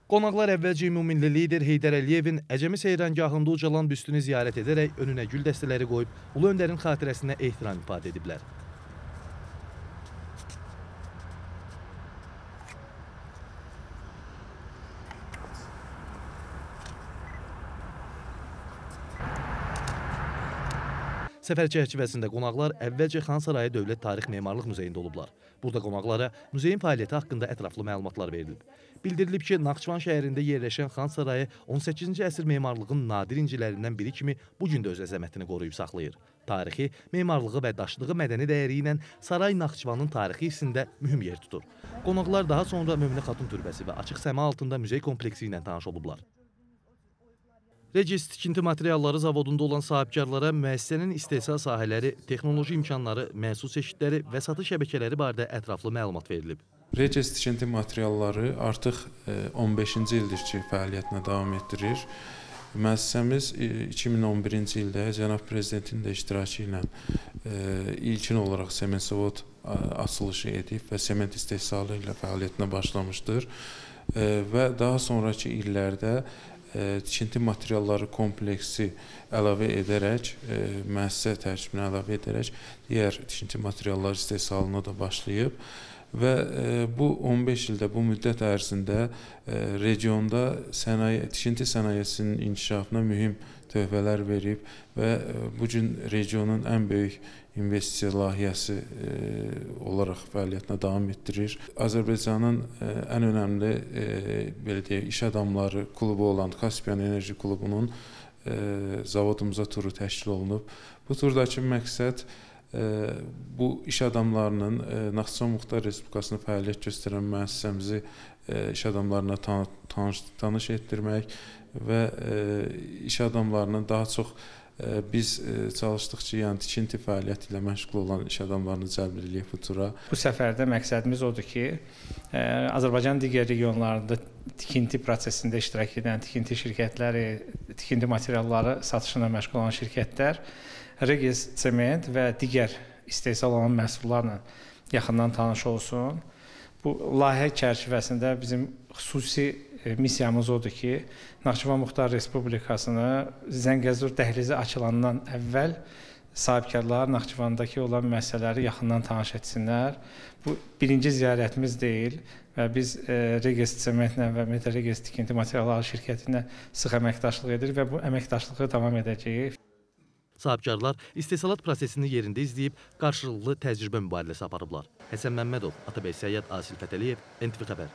Qonaqlar əvvəlcə ümummilli lider Heydər Əliyevin Əcəmi seyrəngahında ucalan büstünü ziyarət edərək önünə gül dəstələri qoyub Ulu Öndərin xatirəsinə ehtiram ifadə ediblər. Səfər çərçivəsində qonaqlar əvvəlcə Xan Sarayı Dövlət Tarix Memarlıq Muzeyində olublar. Burada qonaqlara muzeyin fəaliyyəti haqqında ətraflı məlumatlar verilib. Bildirilib ki, Naxçıvan şəhərində yerləşən Xan Sarayı 18-ci əsr memarlığın nadir incilərindən biri kimi bugün də öz əzəmətini qoruyub saxlayır. Tarixi, memarlığı və daşıdığı mədəni dəyəri ilə Saray Naxçıvanın tarixi hissində mühüm yer tutur. Qonaqlar daha sonra Möminə Xatun Türbəsi və açıq səma altında muzey kompleksi ilə tanış olublar. Regis tikinti materialları zavodunda olan sahibkarlara müəssisənin istehsal sahələri, texnoloji imkanları, məhsul çeşidləri və satış şəbəkələri barədə ətraflı məlumat verilib. Regis tikinti materialları artıq 15-ci ildir ki, fəaliyyətinə davam etdirir. Müəssisəmiz 2011-ci ildə Cənab Prezidentin də iştirakı ilə ilkin olaraq sement zavod açılışı edib və sement istehsalı ilə fəaliyyətinə başlamışdır. Və daha sonraki illərdə tikinti materialları kompleksi əlavə edərək, müəssisə tərkibinə əlavə edərək digər tikinti materialları istehsalına da başlayıb və bu 15 ildə, bu müddət ərzində regionda tikinti sənayesinin inkişafına mühüm töhfələr verib və bugün regionun ən böyük investisiya layihəsi olaraq fəaliyyətinə davam etdirir. Azərbaycanın ən önəmli belə deyək, iş adamları klubu olan Kaspiyan Enerji Klubunun zavodumuza turu təşkil olunub. Bu turdakı məqsəd bu iş adamlarının Naxçıvan Muxtar Respublikasında fəaliyyət göstərən müəssisəmizi iş adamlarına tanış etdirmək və iş adamlarının daha çox biz çalışdıqca, yəni tikinti fəaliyyəti ilə məşğul olan iş adamlarını cəlb ediləyək bu tura. Bu səfərdə məqsədimiz odur ki, Azərbaycanın digər regionlarında tikinti prosesində iştirak edən tikinti şirkətləri, tikinti materialları satışına məşğul olan şirkətlər Regis sement və digər istehsal olan məhsullarla yaxından tanış olsun. Bu layihə çərçivəsində bizim xüsusi missiyamız odur ki, Naxçıvan Muxtar Respublikasını Zəngəzur dəhlizi açılandan əvvəl sahibkarlar Naxçıvandakı olan müəssisələri yaxından tanış etsinlər. Bu birinci ziyarətimiz deyil və biz Regis sementlə və Regis tikinti materialları şirkətinə sıx əməkdaşlıq edirik və bu əməkdaşlığı davam edəcəyik. Sahibkarlar istehsalat prosesini yerində izləyib, qarşılıqlı təcrübə mübadiləsi aparıblar. Həsən Məmmədov, Atabey Səyyad, Asil Fətəliyev, NTV Xəbər.